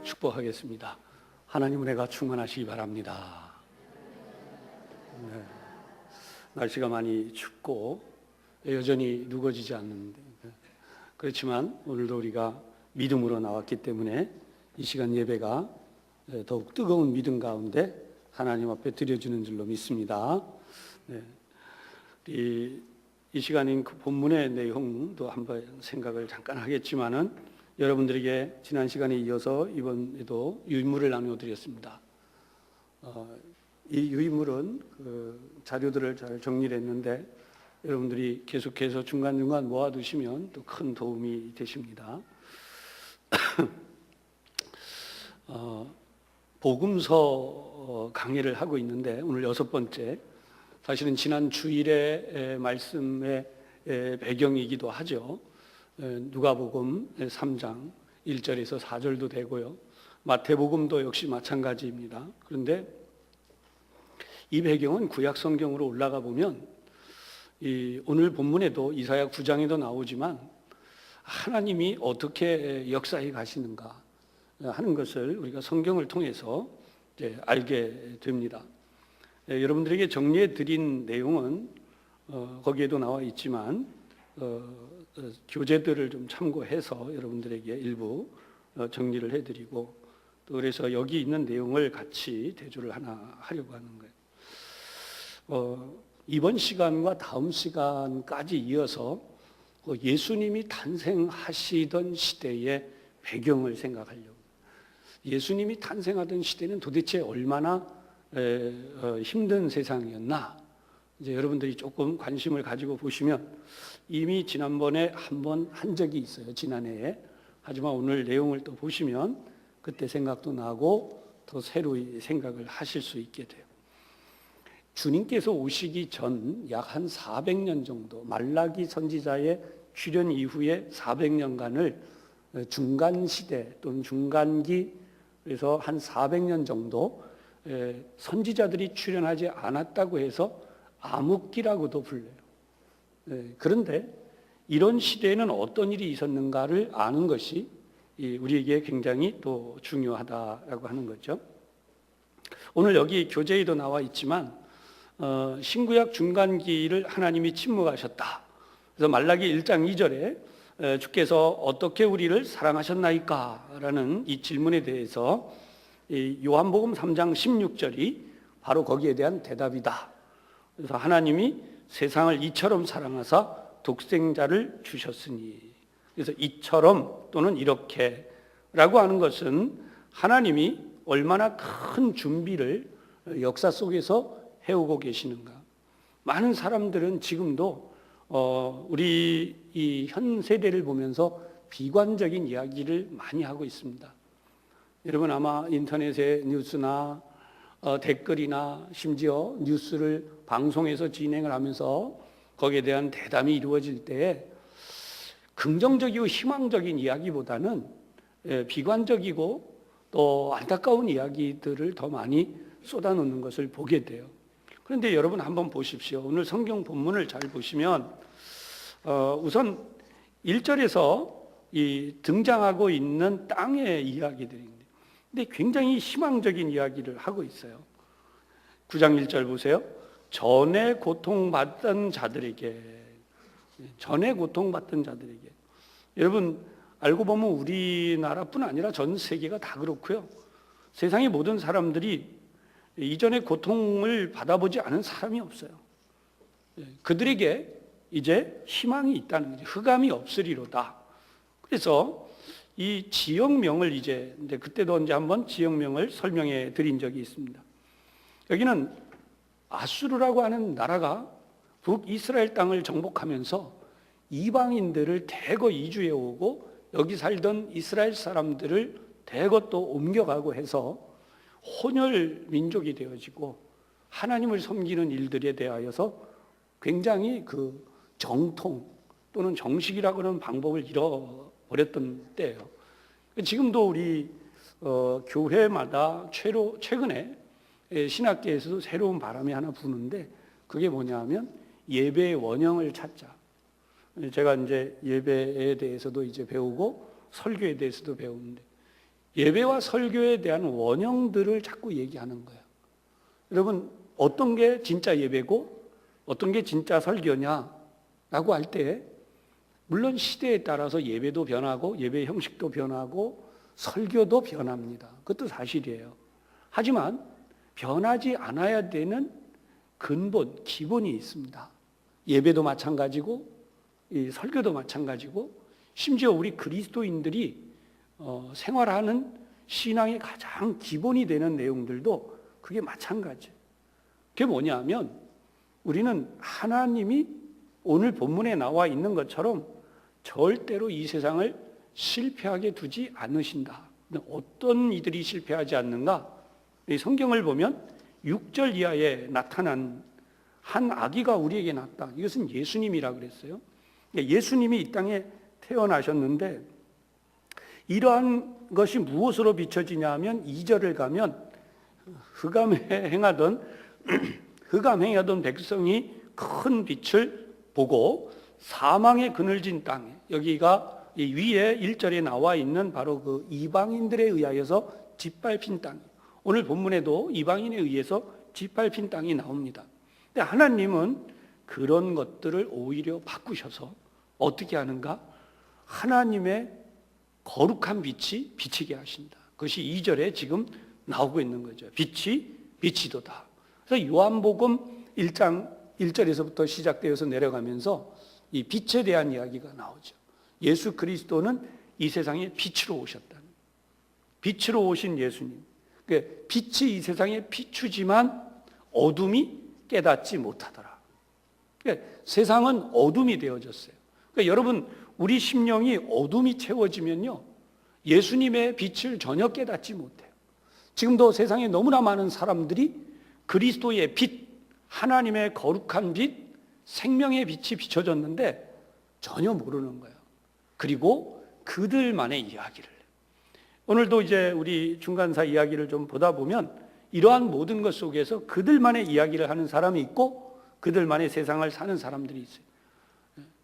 축복하겠습니다. 하나님 은혜가 충만하시기 바랍니다. 네. 날씨가 많이 춥고 여전히 누거지지 않는데, 그렇지만 오늘도 우리가 믿음으로 나왔기 때문에 이 시간 예배가 더욱 뜨거운 믿음 가운데 하나님 앞에 드려지는 줄로 믿습니다. 네. 이 시간인 그 본문의 내용도 한번 생각을 잠깐 하겠지만은 여러분들에게 지난 시간에 이어서 이번에도 유인물을 나누어 드렸습니다. 이 유인물은 그 자료들을 잘 정리를 했는데 여러분들이 계속해서 중간중간 모아두시면 또 큰 도움이 되십니다. 복음서 강의를 하고 있는데 오늘 6번째, 사실은 지난 주일의 말씀의 배경이기도 하죠. 누가복음 3장 1절에서 4절도 되고요. 마태복음도 역시 마찬가지입니다. 그런데 이 배경은 구약 성경으로 올라가 보면 오늘 본문에도 이사야 9장에도 나오지만 하나님이 어떻게 역사해 가시는가 하는 것을 우리가 성경을 통해서 이제 알게 됩니다. 여러분들에게 정리해 드린 내용은 거기에도 나와 있지만 교재들을 좀 참고해서 여러분들에게 일부 정리를 해드리고, 또 그래서 여기 있는 내용을 같이 대조를 하나 하려고 하는 거예요. 이번 시간과 다음 시간까지 이어서 예수님이 탄생하시던 시대의 배경을 생각하려고. 예수님이 탄생하던 시대는 도대체 얼마나 힘든 세상이었나, 이제 여러분들이 조금 관심을 가지고 보시면 이미 지난번에 한번 한 적이 있어요, 지난해에. 하지만 오늘 내용을 또 보시면 그때 생각도 나고 더 새로이 생각을 하실 수 있게 돼요. 주님께서 오시기 전 약 한 400년 정도, 말라기 선지자의 출현 이후에 400년간을 중간시대 또는 중간기, 그래서 한 400년 정도 선지자들이 출현하지 않았다고 해서 암흑기라고도 불려요. 그런데 이런 시대에는 어떤 일이 있었는가를 아는 것이 우리에게 굉장히 또 중요하다라고 하는 거죠. 오늘 여기 교재에도 나와 있지만 신구약 중간기를 하나님이 침묵하셨다. 그래서 말라기 1장 2절에 주께서 어떻게 우리를 사랑하셨나이까? 라는 이 질문에 대해서 요한복음 3장 16절이 바로 거기에 대한 대답이다. 그래서 하나님이 세상을 이처럼 사랑하사 독생자를 주셨으니, 그래서 이처럼 또는 이렇게 라고 하는 것은 하나님이 얼마나 큰 준비를 역사 속에서 해오고 계시는가. 많은 사람들은 지금도 우리 이 현 세대를 보면서 비관적인 이야기를 많이 하고 있습니다. 여러분 아마 인터넷의 뉴스나 댓글이나 심지어 뉴스를 방송에서 진행을 하면서 거기에 대한 대담이 이루어질 때 긍정적이고 희망적인 이야기보다는 비관적이고 또 안타까운 이야기들을 더 많이 쏟아놓는 것을 보게 돼요. 그런데 여러분 한번 보십시오. 오늘 성경 본문을 잘 보시면 우선 1절에서 이 등장하고 있는 땅의 이야기들입니다. 근데 굉장히 희망적인 이야기를 하고 있어요. 9장 1절 보세요. 전에 고통받던 자들에게, 전에 고통받던 자들에게. 여러분 알고 보면 우리나라뿐 아니라 전 세계가 다 그렇고요. 세상의 모든 사람들이 이전에 고통을 받아보지 않은 사람이 없어요. 그들에게 이제 희망이 있다는 거죠. 흑암이 없으리로다. 그래서 이 지역명을 이제 그때도 언제 한번 지역명을 설명해 드린 적이 있습니다. 여기는 아수르라고 하는 나라가 북이스라엘 땅을 정복하면서 이방인들을 대거 이주해 오고 여기 살던 이스라엘 사람들을 대거 또 옮겨가고 해서 혼혈 민족이 되어지고 하나님을 섬기는 일들에 대하여서 굉장히 그 정통 또는 정식이라고 하는 방법을 잃어버렸던 때예요. 지금도 우리 교회마다 최근에 신학계에서도 새로운 바람이 하나 부는데, 그게 뭐냐 하면 예배의 원형을 찾자. 제가 이제 예배에 대해서도 이제 배우고 설교에 대해서도 배우는데, 예배와 설교에 대한 원형들을 자꾸 얘기하는 거예요. 여러분, 어떤 게 진짜 예배고 어떤 게 진짜 설교냐라고 할 때 물론 시대에 따라서 예배도 변하고 예배 형식도 변하고 설교도 변합니다. 그것도 사실이에요. 하지만 변하지 않아야 되는 근본, 기본이 있습니다. 예배도 마찬가지고 이 설교도 마찬가지고 심지어 우리 그리스도인들이 생활하는 신앙의 가장 기본이 되는 내용들도 그게 마찬가지예요. 그게 뭐냐면 우리는 하나님이 오늘 본문에 나와 있는 것처럼 절대로 이 세상을 실패하게 두지 않으신다. 어떤 이들이 실패하지 않는가? 이 성경을 보면 6절 이하에 나타난 한 아기가 우리에게 났다. 이것은 예수님이라 그랬어요. 예수님이 이 땅에 태어나셨는데 이러한 것이 무엇으로 비춰지냐 하면 2절을 가면 흑암행하던 백성이 큰 빛을 보고 사망의 그늘진 땅에, 여기가 이 위에 1절에 나와 있는 바로 그 이방인들에 의하여서 짓밟힌 땅, 오늘 본문에도 이방인에 의해서 짓밟힌 땅이 나옵니다. 근데 하나님은 그런 것들을 오히려 바꾸셔서 어떻게 하는가? 하나님의 거룩한 빛이 비치게 하신다. 그것이 2절에 지금 나오고 있는 거죠. 빛이 비치도다. 그래서 요한복음 1장 1절에서부터 시작되어서 내려가면서 이 빛에 대한 이야기가 나오죠. 예수 그리스도는 이 세상에 빛으로 오셨다. 빛으로 오신 예수님. 빛이 이 세상에 비추지만 어둠이 깨닫지 못하더라. 세상은 어둠이 되어졌어요. 여러분, 우리 심령이 어둠이 채워지면요, 예수님의 빛을 전혀 깨닫지 못해요. 지금도 세상에 너무나 많은 사람들이 그리스도의 빛, 하나님의 거룩한 빛, 생명의 빛이 비춰졌는데 전혀 모르는 거예요. 그리고 그들만의 이야기를. 오늘도 이제 우리 중간사 이야기를 좀 보다 보면 이러한 모든 것 속에서 그들만의 이야기를 하는 사람이 있고 그들만의 세상을 사는 사람들이 있어요.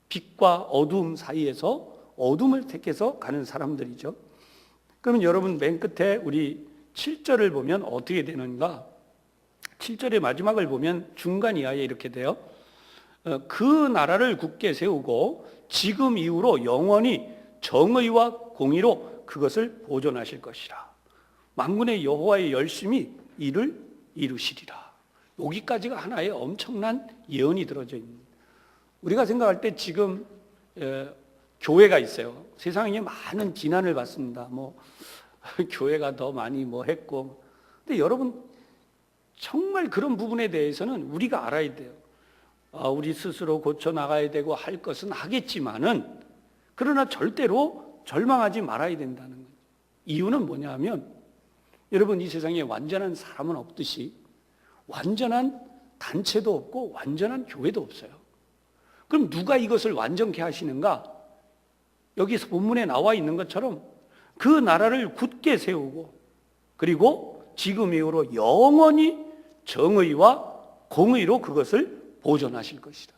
빛과 어둠 사이에서 어둠을 택해서 가는 사람들이죠. 그러면 여러분 맨 끝에 우리 7절을 보면 어떻게 되는가? 7절의 마지막을 보면 중간 이하에 이렇게 돼요. 그 나라를 굳게 세우고 지금 이후로 영원히 정의와 공의로 그것을 보존하실 것이라. 만군의 여호와의 열심히 이를 이루시리라. 여기까지가 하나의 엄청난 예언이 들어져 있는. 우리가 생각할 때 지금 교회가 있어요. 세상에 많은 비난을 받습니다. 교회가 더 많이 했고. 근데 여러분, 정말 그런 부분에 대해서는 우리가 알아야 돼요. 우리 스스로 고쳐 나가야 되고 할 것은 하겠지만은, 그러나 절대로 절망하지 말아야 된다는 거예요. 이유는 뭐냐면, 여러분, 이 세상에 완전한 사람은 없듯이 완전한 단체도 없고 완전한 교회도 없어요. 그럼 누가 이것을 완전케 하시는가? 여기서 본문에 나와 있는 것처럼 그 나라를 굳게 세우고 그리고 지금 이후로 영원히 정의와 공의로 그것을 보존하실 것이다.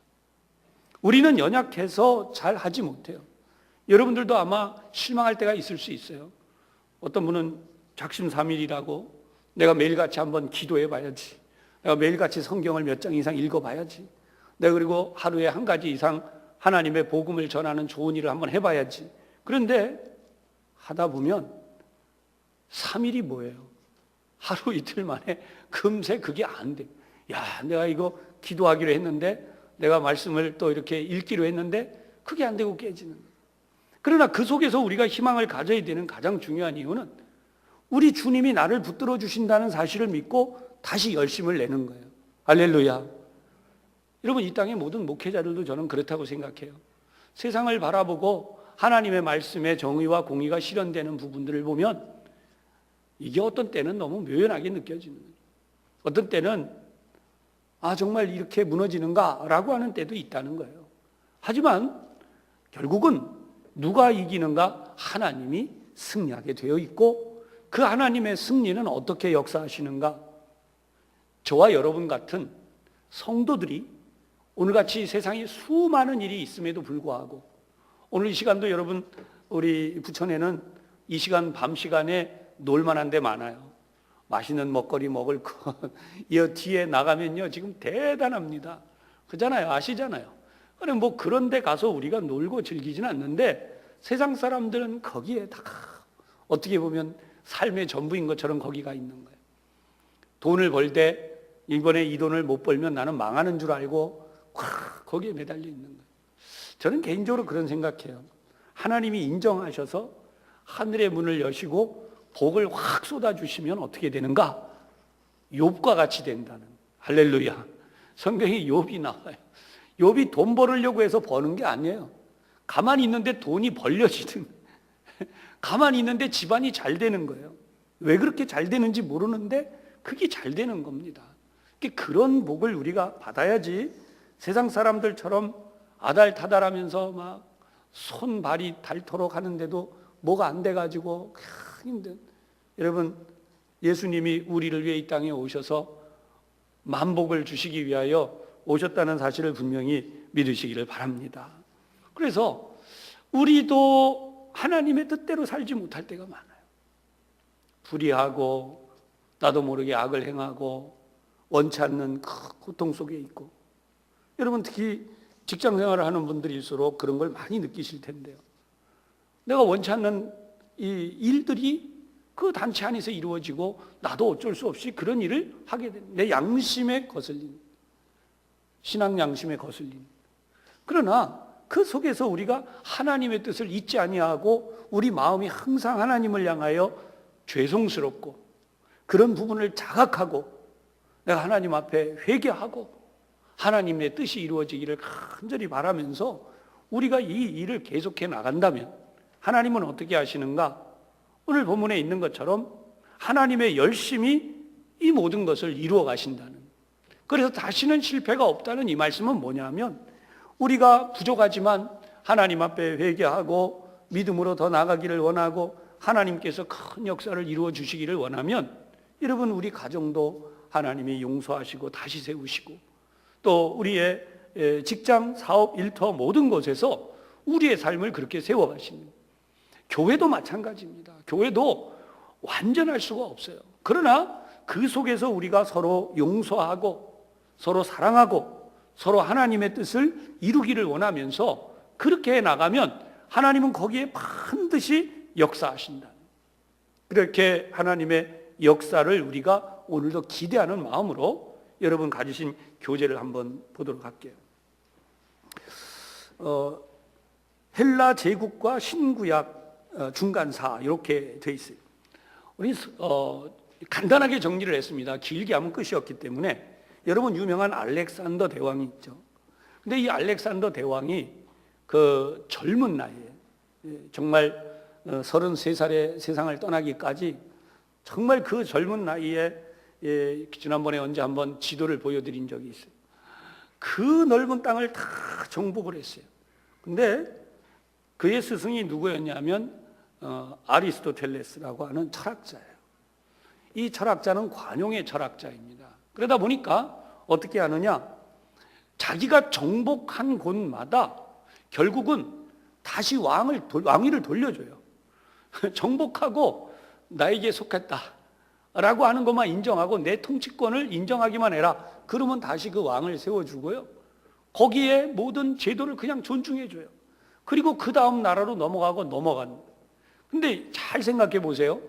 우리는 연약해서 잘 하지 못해요. 여러분들도 아마 실망할 때가 있을 수 있어요. 어떤 분은 작심삼일이라고 내가 매일같이 한번 기도해 봐야지, 내가 매일같이 성경을 몇 장 이상 읽어봐야지, 내가 그리고 하루에 한 가지 이상 하나님의 복음을 전하는 좋은 일을 한번 해봐야지. 그런데 하다 보면 3일이 뭐예요? 하루 이틀 만에 금세 그게 안 돼. 야, 내가 이거 기도하기로 했는데, 내가 말씀을 또 이렇게 읽기로 했는데 그게 안 되고 깨지는 거예요. 그러나 그 속에서 우리가 희망을 가져야 되는 가장 중요한 이유는 우리 주님이 나를 붙들어 주신다는 사실을 믿고 다시 열심을 내는 거예요. 할렐루야. 여러분, 이 땅의 모든 목회자들도 저는 그렇다고 생각해요. 세상을 바라보고 하나님의 말씀에 정의와 공의가 실현되는 부분들을 보면 이게 어떤 때는 너무 묘연하게 느껴지는 거예요. 어떤 때는 정말 이렇게 무너지는가? 라고 하는 때도 있다는 거예요. 하지만 결국은 누가 이기는가? 하나님이 승리하게 되어 있고, 그 하나님의 승리는 어떻게 역사하시는가? 저와 여러분 같은 성도들이 오늘같이 세상에 수많은 일이 있음에도 불구하고, 오늘 이 시간도 여러분, 우리 부천에는 이 시간 밤 시간에 놀만한 데 많아요. 맛있는 먹거리 먹을 거. 이 뒤에 나가면요, 지금 대단합니다. 그잖아요. 아시잖아요. 그럼 뭐 그런 데 가서 우리가 놀고 즐기지는 않는데 세상 사람들은 거기에 다 어떻게 보면 삶의 전부인 것처럼 거기가 있는 거예요. 돈을 벌 때 이번에 이 돈을 못 벌면 나는 망하는 줄 알고 거기에 매달려 있는 거예요. 저는 개인적으로 그런 생각해요. 하나님이 인정하셔서 하늘의 문을 여시고 복을 확 쏟아주시면 어떻게 되는가? 욥과 같이 된다는. 할렐루야. 성경에 욥이 나와요. 욥이 돈 벌으려고 해서 버는 게 아니에요. 가만히 있는데 돈이 벌려지는, 가만히 있는데 집안이 잘 되는 거예요. 왜 그렇게 잘 되는지 모르는데 그게 잘 되는 겁니다. 그런 복을 우리가 받아야지 세상 사람들처럼 아달타달하면서 막 손발이 닳도록 하는데도 뭐가 안 돼가지고 힘든. 여러분, 예수님이 우리를 위해 이 땅에 오셔서 만복을 주시기 위하여 오셨다는 사실을 분명히 믿으시기를 바랍니다. 그래서 우리도 하나님의 뜻대로 살지 못할 때가 많아요. 불의하고 나도 모르게 악을 행하고 원치 않는 고통 속에 있고. 여러분, 특히 직장 생활을 하는 분들일수록 그런 걸 많이 느끼실 텐데요. 내가 원치 않는 이 일들이 그 단체 안에서 이루어지고 나도 어쩔 수 없이 그런 일을 하게 됩니다. 내 양심에 거슬린, 신앙 양심에 거슬린. 그러나 그 속에서 우리가 하나님의 뜻을 잊지 아니하고 우리 마음이 항상 하나님을 향하여 죄송스럽고 그런 부분을 자각하고 내가 하나님 앞에 회개하고 하나님의 뜻이 이루어지기를 간절히 바라면서 우리가 이 일을 계속해 나간다면 하나님은 어떻게 하시는가? 오늘 본문에 있는 것처럼 하나님의 열심히 이 모든 것을 이루어 가신다는. 그래서 다시는 실패가 없다는 이 말씀은 뭐냐면 우리가 부족하지만 하나님 앞에 회개하고 믿음으로 더 나아가기를 원하고 하나님께서 큰 역사를 이루어 주시기를 원하면 여러분, 우리 가정도 하나님이 용서하시고 다시 세우시고 또 우리의 직장, 사업, 일터 모든 곳에서 우리의 삶을 그렇게 세워가십니다. 교회도 마찬가지입니다. 교회도 완전할 수가 없어요. 그러나 그 속에서 우리가 서로 용서하고 서로 사랑하고 서로 하나님의 뜻을 이루기를 원하면서 그렇게 나가면 하나님은 거기에 반드시 역사하신다. 그렇게 하나님의 역사를 우리가 오늘도 기대하는 마음으로 여러분 가지신 교재를 한번 보도록 할게요. 헬라 제국과 신구약 중간사 이렇게 돼 있어요. 우리 간단하게 정리를 했습니다. 길게 하면 끝이 없기 때문에. 여러분, 유명한 알렉산더 대왕이 있죠. 근데 이 알렉산더 대왕이 그 젊은 나이에 정말 33살에 세상을 떠나기까지 정말 그 젊은 나이에 지난번에 언제 한번 지도를 보여드린 적이 있어요. 그 넓은 땅을 다 정복을 했어요. 근데 그의 스승이 누구였냐면 아리스토텔레스라고 하는 철학자예요. 이 철학자는 관용의 철학자입니다. 그러다 보니까 어떻게 하느냐, 자기가 정복한 곳마다 결국은 다시 왕위를 돌려줘요. 정복하고 나에게 속했다 라고 하는 것만 인정하고 내 통치권을 인정하기만 해라. 그러면 다시 그 왕을 세워주고요, 거기에 모든 제도를 그냥 존중해줘요. 그리고 그 다음 나라로 넘어간. 근데 잘 생각해 보세요.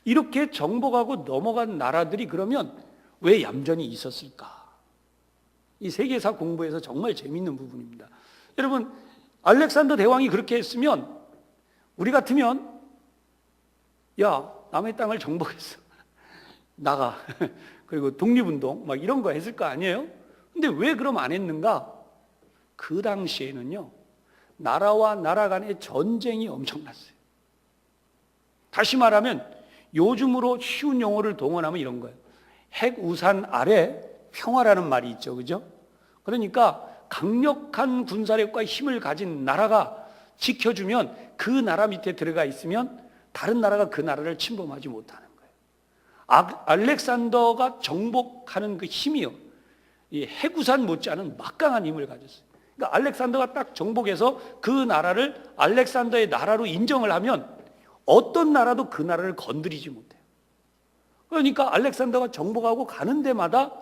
이렇게 정복하고 넘어간 나라들이 그러면 왜 얌전히 있었을까? 이 세계사 공부에서 정말 재미있는 부분입니다. 여러분, 알렉산더 대왕이 그렇게 했으면 우리 같으면 야, 남의 땅을 정복했어, 나가. 그리고 독립운동 막 이런 거 했을 거 아니에요? 근데 왜 그럼 안 했는가? 그 당시에는요, 나라와 나라 간의 전쟁이 엄청났어요. 다시 말하면 요즘으로 쉬운 용어를 동원하면 이런 거예요. 핵우산 아래 평화라는 말이 있죠. 그죠? 그러니까 강력한 군사력과 힘을 가진 나라가 지켜주면 그 나라 밑에 들어가 있으면 다른 나라가 그 나라를 침범하지 못하는 거예요. 알렉산더가 정복하는 그 힘이요, 이 핵우산 못지않은 막강한 힘을 가졌어요. 그러니까 알렉산더가 딱 정복해서 그 나라를 알렉산더의 나라로 인정을 하면 어떤 나라도 그 나라를 건드리지 못해요. 그러니까 알렉산더가 정복하고 가는 데마다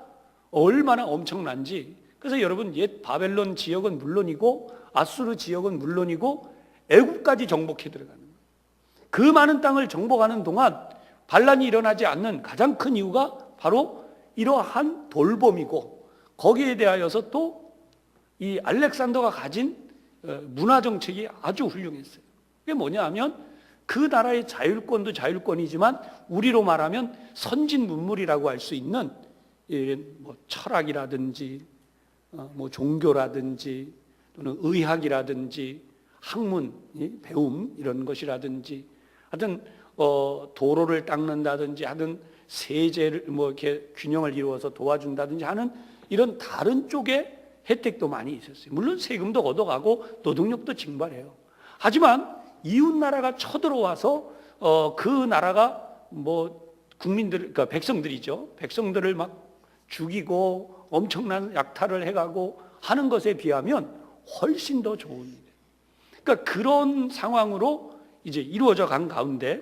얼마나 엄청난지. 그래서 여러분, 옛 바벨론 지역은 물론이고 아수르 지역은 물론이고 애굽까지 정복해 들어가는 거예요. 그 많은 땅을 정복하는 동안 반란이 일어나지 않는 가장 큰 이유가 바로 이러한 돌봄이고, 거기에 대하여서 또 이 알렉산더가 가진 문화 정책이 아주 훌륭했어요. 그게 뭐냐 하면 그 나라의 자율권도 자율권이지만 우리로 말하면 선진 문물이라고 할 수 있는 뭐 철학이라든지 뭐 종교라든지 또는 의학이라든지 학문, 배움 이런 것이라든지 하여튼 도로를 닦는다든지 하여튼 세제를 뭐 이렇게 균형을 이루어서 도와준다든지 하는 이런 다른 쪽의 혜택도 많이 있었어요. 물론 세금도 얻어가고 노동력도 징발해요. 하지만 이웃 나라가 쳐들어와서 그 나라가 뭐 국민들, 그러니까 백성들이죠. 백성들을 막 죽이고 엄청난 약탈을 해가고 하는 것에 비하면 훨씬 더 좋은 일이에요. 그러니까 그런 상황으로 이제 이루어져 간 가운데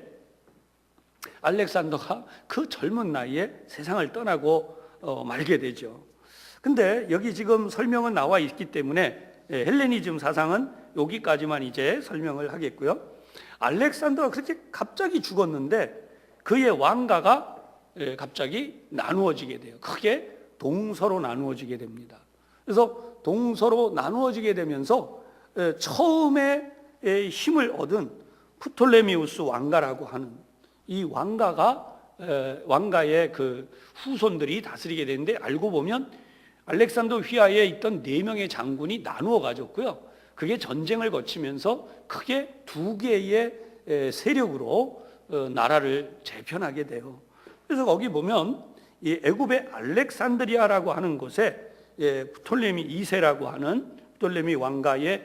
알렉산더가 그 젊은 나이에 세상을 떠나고 말게 되죠. 근데 여기 지금 설명은 나와 있기 때문에 헬레니즘 사상은 여기까지만 이제 설명을 하겠고요. 알렉산더가 그렇게 갑자기 죽었는데 그의 왕가가 갑자기 나누어지게 돼요. 크게 동서로 나누어지게 됩니다. 그래서 동서로 나누어지게 되면서 처음에 힘을 얻은 프톨레미우스 왕가라고 하는 이 왕가의 그 후손들이 다스리게 되는데, 알고 보면 알렉산더 휘하에 있던 4명의 장군이 나누어 가졌고요. 그게 전쟁을 거치면서 크게 2개의 세력으로 나라를 재편하게 돼요. 그래서 거기 보면 이 애굽의 알렉산드리아라고 하는 곳에 프톨레미 2세라고 하는 프톨레미 왕가의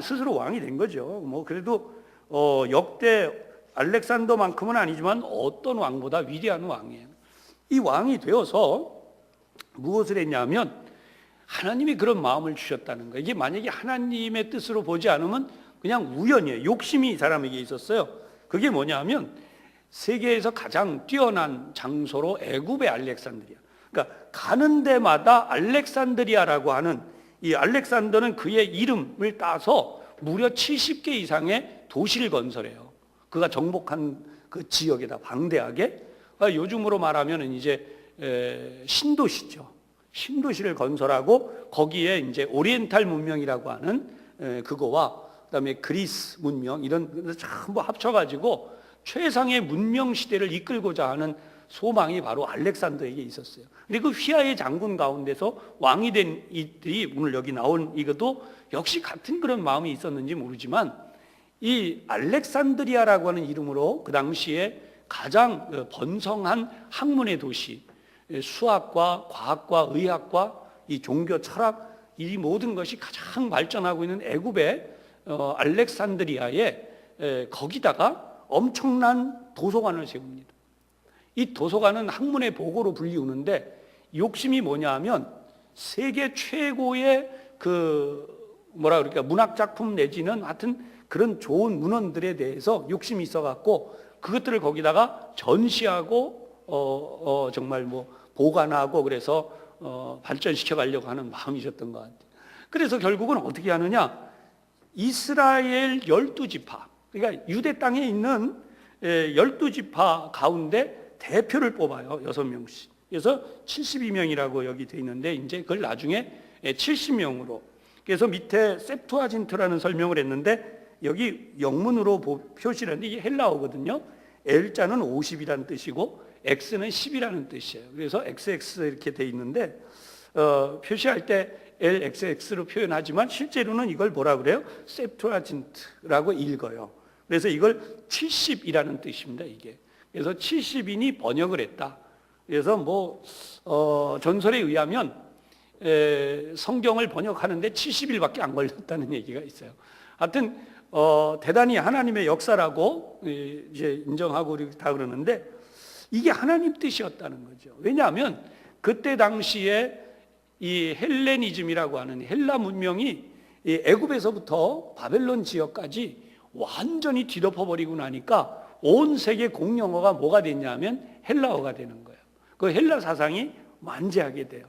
스스로 왕이 된 거죠. 뭐 그래도 역대 알렉산더만큼은 아니지만 어떤 왕보다 위대한 왕이에요. 이 왕이 되어서 무엇을 했냐면 하나님이 그런 마음을 주셨다는 거예요. 이게 만약에 하나님의 뜻으로 보지 않으면 그냥 우연이에요. 욕심이 이 사람에게 있었어요. 그게 뭐냐면 세계에서 가장 뛰어난 장소로 애굽의 알렉산드리아. 그러니까 가는 데마다 알렉산드리아라고 하는, 이 알렉산더는 그의 이름을 따서 무려 70개 이상의 도시를 건설해요. 그가 정복한 그 지역에다 방대하게. 요즘으로 말하면 이제 신도시죠. 신도시를 건설하고 거기에 이제 오리엔탈 문명이라고 하는 그거와 그다음에 그리스 문명 이런 전부 합쳐가지고 최상의 문명 시대를 이끌고자 하는 소망이 바로 알렉산더에게 있었어요. 그리고 휘하의 장군 가운데서 왕이 된 이들이 오늘 여기 나온 이것도 역시 같은 그런 마음이 있었는지 모르지만, 이 알렉산드리아라고 하는 이름으로 그 당시에 가장 번성한 학문의 도시, 수학과 과학과 의학과 이 종교 철학, 이 모든 것이 가장 발전하고 있는 애굽의 알렉산드리아에 거기다가 엄청난 도서관을 세웁니다. 이 도서관은 학문의 보고로 불리우는데 욕심이 뭐냐 하면 세계 최고의 문학 작품 내지는 하여튼 그런 좋은 문헌들에 대해서 욕심이 있어갖고 그것들을 거기다가 전시하고 정말 뭐 보관하고 그래서 발전시켜 가려고 하는 마음이셨던 것 같아요. 그래서 결국은 어떻게 하느냐, 이스라엘 12지파, 그러니까 유대 땅에 있는 12지파 가운데 대표를 뽑아요. 6명씩. 그래서 72명이라고 여기 돼 있는데 이제 그걸 나중에 70명으로. 그래서 밑에 셉투아진트라는 설명을 했는데 여기 영문으로 표시를 했는데 이게 헬라어거든요. L자는 50이라는 뜻이고 X는 10이라는 뜻이에요. 그래서 XX 이렇게 돼 있는데 표시할 때 LXX로 표현하지만 실제로는 이걸 뭐라 그래요? 셉투아진트라고 읽어요. 그래서 이걸 70이라는 뜻입니다. 이게. 그래서 70인이 번역을 했다. 그래서 뭐 전설에 의하면 성경을 번역하는데 70일밖에 안 걸렸다는 얘기가 있어요. 하여튼 대단히 하나님의 역사라고 이제 인정하고 다 그러는데 이게 하나님 뜻이었다는 거죠. 왜냐하면 그때 당시에 이 헬레니즘이라고 하는 헬라 문명이 이 애굽에서부터 바벨론 지역까지 완전히 뒤덮어버리고 나니까 온 세계 공용어가 뭐가 됐냐면 헬라어가 되는 거예요. 그 헬라 사상이 만재하게 돼요.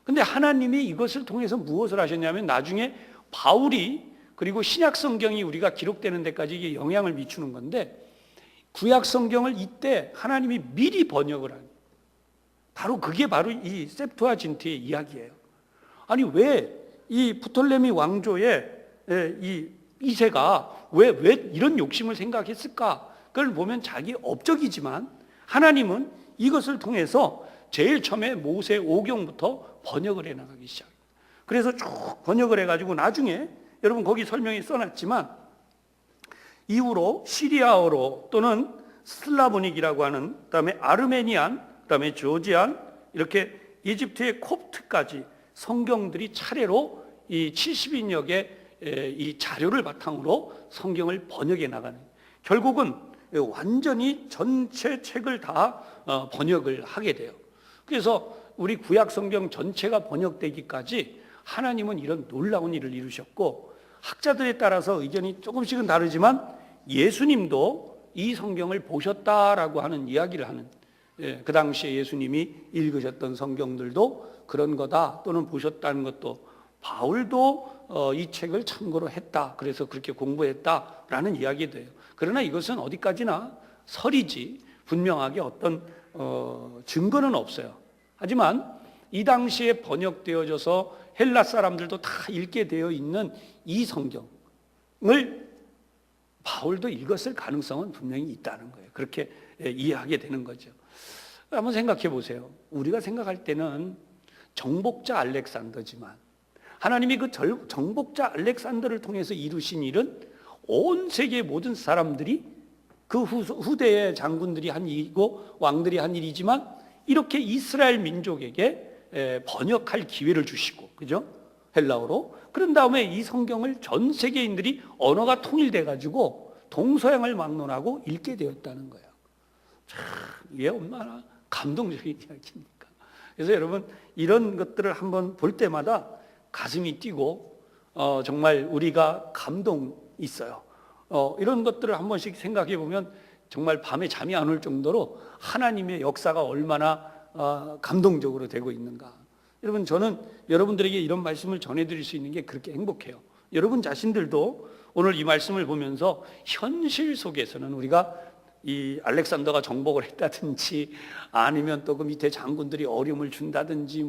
근데 하나님이 이것을 통해서 무엇을 하셨냐면 나중에 바울이, 그리고 신약 성경이 우리가 기록되는 데까지 이게 영향을 미치는 건데, 구약 성경을 이때 하나님이 미리 번역을 한, 그게 바로 이 septuagint의 이야기예요. 아니 왜 이 프톨레미 왕조의 이 이세가 왜 이런 욕심을 생각했을까? 그걸 보면 자기 업적이지만 하나님은 이것을 통해서 제일 처음에 모세 5경부터 번역을 해나가기 시작해요. 그래서 쭉 번역을 해가지고 나중에 여러분 거기 설명이 써놨지만 이후로 시리아어로 또는 슬라보닉이라고 하는, 그다음에 아르메니안, 그다음에 조지안, 이렇게 이집트의 콥트까지 성경들이 차례로 이 70인역의 이 자료를 바탕으로 성경을 번역해 나가는, 결국은 완전히 전체 책을 다 번역을 하게 돼요. 그래서 우리 구약 성경 전체가 번역되기까지 하나님은 이런 놀라운 일을 이루셨고, 학자들에 따라서 의견이 조금씩은 다르지만 예수님도 이 성경을 보셨다라고 하는 이야기를 하는, 그 당시에 예수님이 읽으셨던 성경들도 그런 거다 또는 보셨다는 것도, 바울도 이 책을 참고로 했다, 그래서 그렇게 공부했다라는 이야기도 해요. 그러나 이것은 어디까지나 설이지 분명하게 어떤 증거는 없어요. 하지만 이 당시에 번역되어져서 헬라 사람들도 다 읽게 되어 있는 이 성경을 바울도 읽었을 가능성은 분명히 있다는 거예요. 그렇게 이해하게 되는 거죠. 한번 생각해 보세요. 우리가 생각할 때는 정복자 알렉산더지만 하나님이 그 정복자 알렉산더를 통해서 이루신 일은 온 세계의 모든 사람들이, 그 후대의 장군들이 한 일이고 왕들이 한 일이지만 이렇게 이스라엘 민족에게 번역할 기회를 주시고, 그죠? 헬라어로. 그런 다음에 이 성경을 전 세계인들이 언어가 통일돼 가지고 동서양을 막론하고 읽게 되었다는 거예요. 참, 이게 얼마나 감동적인 이야기입니까? 그래서 여러분 이런 것들을 한번 볼 때마다 가슴이 뛰고 정말 우리가 감동 있어요. 이런 것들을 한 번씩 생각해 보면 정말 밤에 잠이 안 올 정도로 하나님의 역사가 얼마나 감동적으로 되고 있는가. 여러분 저는 여러분들에게 이런 말씀을 전해드릴 수 있는 게 그렇게 행복해요. 여러분 자신들도 오늘 이 말씀을 보면서 현실 속에서는 우리가 이 알렉산더가 정복을 했다든지 아니면 또 그 밑에 장군들이 어려움을 준다든지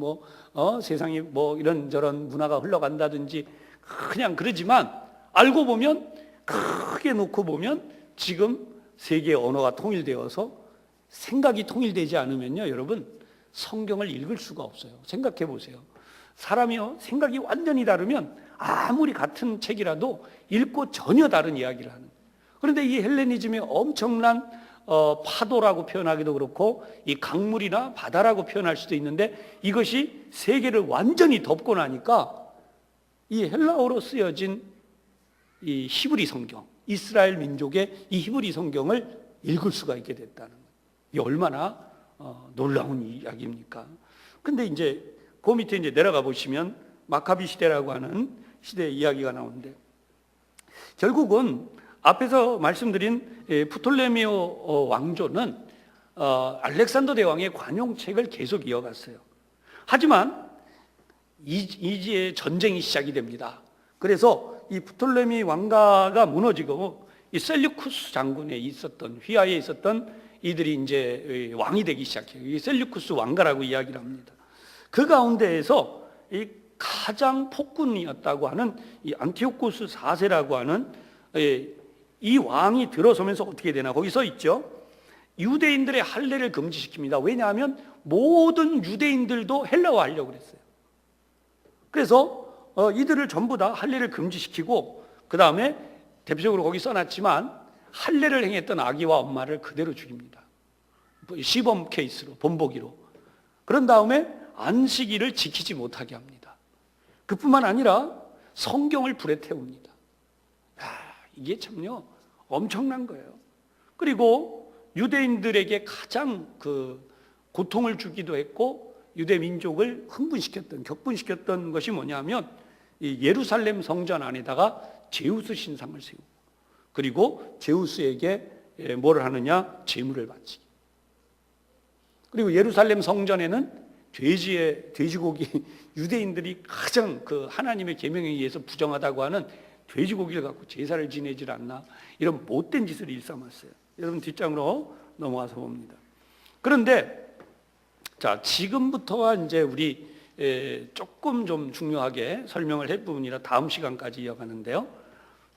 세상에 이런저런 문화가 흘러간다든지 그냥 그러지만 알고 보면, 크게 놓고 보면 지금 세계의 언어가 통일되어서 생각이 통일되지 않으면요 여러분 성경을 읽을 수가 없어요. 생각해 보세요. 사람이요 생각이 완전히 다르면 아무리 같은 책이라도 읽고 전혀 다른 이야기를 하는. 그런데 이 헬레니즘의 엄청난 파도라고 표현하기도 그렇고 이 강물이나 바다라고 표현할 수도 있는데, 이것이 세계를 완전히 덮고 나니까 이 헬라어로 쓰여진 이 히브리 성경, 이스라엘 민족의 이 히브리 성경을 읽을 수가 있게 됐다는 거예요. 이게 얼마나 놀라운 이야기입니까? 근데 이제 그 밑에 이제 내려가 보시면 마카비 시대라고 하는 시대의 이야기가 나오는데, 결국은 앞에서 말씀드린 프톨레미오 왕조는 알렉산더 대왕의 관용책을 계속 이어갔어요. 하지만 이제 전쟁이 시작이 됩니다. 그래서 이 프톨레미 왕가가 무너지고 이 셀류쿠스 장군에 있었던, 휘하에 있었던 이들이 이제 왕이 되기 시작해요. 이 셀류쿠스 왕가라고 이야기를 합니다. 그 가운데에서 이 가장 폭군이었다고 하는 이 안티오코스 4세라고 하는 이 왕이 들어서면서 어떻게 되나, 거기 써 있죠. 유대인들의 할례를 금지시킵니다. 왜냐하면 모든 유대인들도 헬라어 하려고 그랬어요. 그래서 이들을 전부 다 할례를 금지시키고, 그 다음에 대표적으로 거기 써놨지만 할례를 행했던 아기와 엄마를 그대로 죽입니다. 시범 케이스로, 본보기로. 그런 다음에 안식일을 지키지 못하게 합니다. 그뿐만 아니라 성경을 불에 태웁니다. 이게 참요 엄청난 거예요. 그리고 유대인들에게 가장 그 고통을 주기도 했고 유대 민족을 흥분시켰던, 격분시켰던 것이 뭐냐면 이 예루살렘 성전 안에다가 제우스 신상을 세우고, 그리고 제우스에게 뭐를 하느냐? 제물을 바치기. 그리고 예루살렘 성전에는 돼지고기, 유대인들이 가장 그 하나님의 계명에 의해서 부정하다고 하는 돼지고기를 갖고 제사를 지내질 않나, 이런 못된 짓을 일삼았어요. 여러분 뒷장으로 넘어가서 봅니다. 그런데 자, 지금부터가 이제 우리 조금 좀 중요하게 설명을 할 부분이라 다음 시간까지 이어가는데요.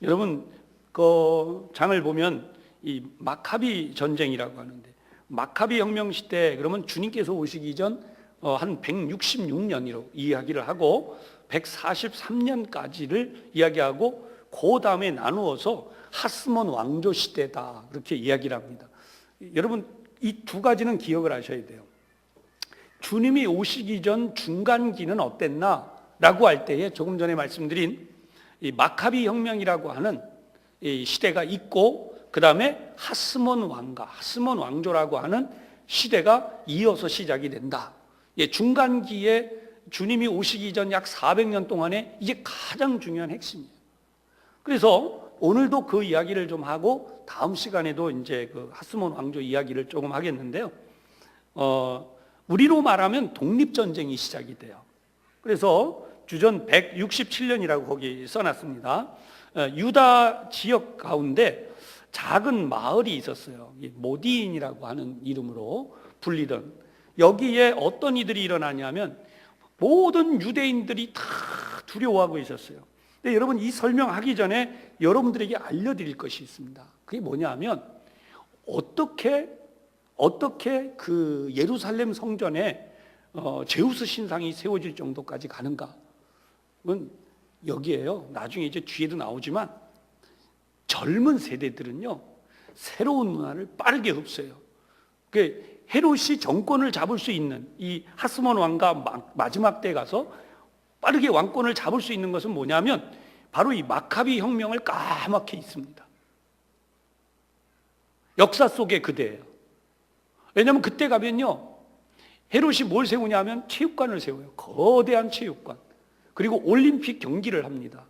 여러분 그 장을 보면 이 마카비 전쟁이라고 하는데, 마카비 혁명 시대, 그러면 주님께서 오시기 전 한 166년이라고 이야기를 하고 143년까지를 이야기하고, 그 다음에 나누어서 하스몬 왕조 시대다, 그렇게 이야기를 합니다. 여러분 이 두 가지는 기억을 하셔야 돼요. 주님이 오시기 전 중간기는 어땠나 라고 할 때에 조금 전에 말씀드린 이 마카비 혁명이라고 하는 이 시대가 있고, 그 다음에 하스몬 왕조라고 하는 시대가 이어서 시작이 된다. 중간기에 주님이 오시기 전 약 400년 동안에 이게 가장 중요한 핵심이에요. 그래서 오늘도 그 이야기를 좀 하고 다음 시간에도 이제 그 하스몬 왕조 이야기를 조금 하겠는데요. 우리로 말하면 독립전쟁이 시작이 돼요. 그래서 주전 167년이라고 거기 써놨습니다. 유다 지역 가운데 작은 마을이 있었어요. 모디인이라고 하는 이름으로 불리던, 여기에 어떤 이들이 일어나냐면 모든 유대인들이 다 두려워하고 있었어요. 근데 여러분 이 설명하기 전에 여러분들에게 알려드릴 것이 있습니다. 그게 뭐냐면 어떻게 그 예루살렘 성전에 제우스 신상이 세워질 정도까지 가는가? 그건 여기에요. 나중에 이제 뒤에도 나오지만 젊은 세대들은요 새로운 문화를 빠르게 흡수해요. 그 헤롯이 정권을 잡을 수 있는 이 하스몬 왕가 마지막 때 가서 빠르게 왕권을 잡을 수 있는 것은 뭐냐면 바로 이 마카비 혁명을 까맣게 있습니다. 역사 속의 그대예요. 왜냐하면 그때 가면요 헤롯이 뭘 세우냐면 체육관을 세워요. 거대한 체육관. 그리고 올림픽 경기를 합니다.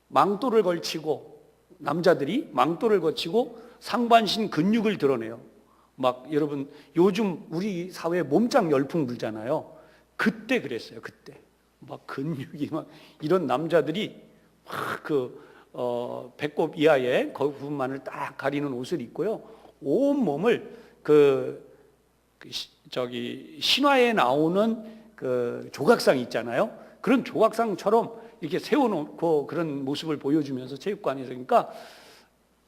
망토를 걸치고, 남자들이 망토를 걸치고 상반신 근육을 드러내요. 막 여러분 요즘 우리 사회에 몸짱 열풍 불잖아요. 그때 그랬어요. 그때 막 근육이 막 이런 남자들이 막 배꼽 이하에 그 부분만을 딱 가리는 옷을 입고요, 온 몸을 신화에 나오는 그 조각상 있잖아요. 그런 조각상처럼 이렇게 세워놓고 그런 모습을 보여주면서 체육관에서, 그러니까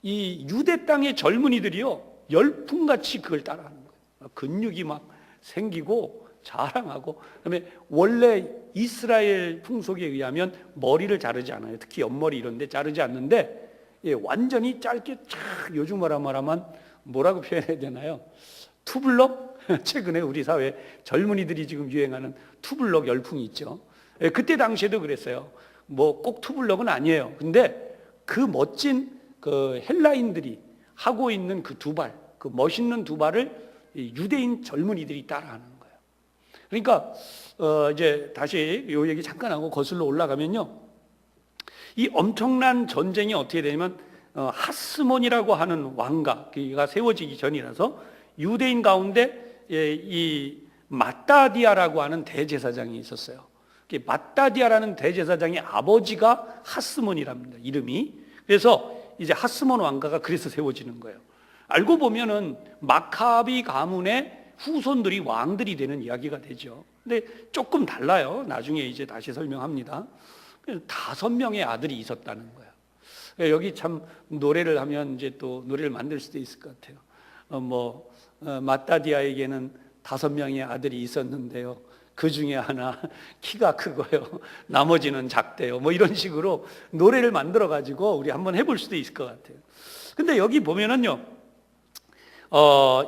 이 유대 땅의 젊은이들이요 열풍같이 그걸 따라하는 거예요. 근육이 막 생기고 자랑하고, 그다음에 원래 이스라엘 풍속에 의하면 머리를 자르지 않아요. 특히 옆머리 이런 데 자르지 않는데 완전히 짧게 쫙, 요즘 말하면 뭐라고 표현해야 되나요? 투블럭? 최근에 우리 사회 젊은이들이 지금 유행하는 투블럭 열풍이 있죠. 그때 당시에도 그랬어요. 뭐 꼭 투블럭은 아니에요. 근데 그 멋진 그 헬라인들이 하고 있는 그 두발, 그 멋있는 두발을 유대인 젊은이들이 따라하는 거예요. 그러니까 이제 다시 이 얘기 잠깐 하고 거슬러 올라가면요, 이 엄청난 전쟁이 어떻게 되냐면 하스몬이라고 하는 왕가가 세워지기 전이라서 유대인 가운데 이 마따디아라고 하는 대제사장이 있었어요. 마따디아라는 대제사장의 아버지가 하스몬이랍니다, 이름이. 그래서 이제 하스몬 왕가가 그래서 세워지는 거예요. 알고 보면은 마카비 가문의 후손들이 왕들이 되는 이야기가 되죠. 근데 조금 달라요. 나중에 이제 다시 설명합니다. 5명의 아들이 있었다는 거예요. 여기 참 노래를 하면 이제 또 노래를 만들 수도 있을 것 같아요. 마따디아에게는 5명의 아들이 있었는데요, 그 중에 하나 키가 크고요, 나머지는 작대요. 뭐 이런 식으로 노래를 만들어 가지고 우리 한번 해볼 수도 있을 것 같아요. 근데 여기 보면은요,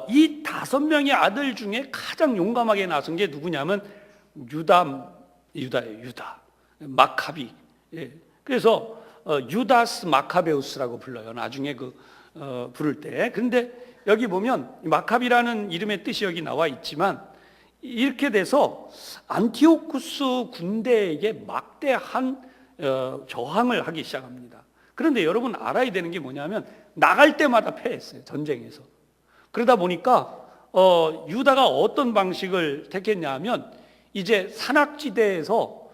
이 5명의 아들 중에 가장 용감하게 나선 게 누구냐면 유다예요. 유다. 마카비. 그래서 유다스 마카베우스라고 불러요. 나중에 부를 때. 근데 여기 보면 마카비라는 이름의 뜻이 여기 나와 있지만, 이렇게 돼서 안티오쿠스 군대에게 막대한 저항을 하기 시작합니다. 그런데 여러분 알아야 되는 게 뭐냐면 나갈 때마다 패했어요. 전쟁에서. 그러다 보니까 유다가 어떤 방식을 택했냐면 이제 산악지대에서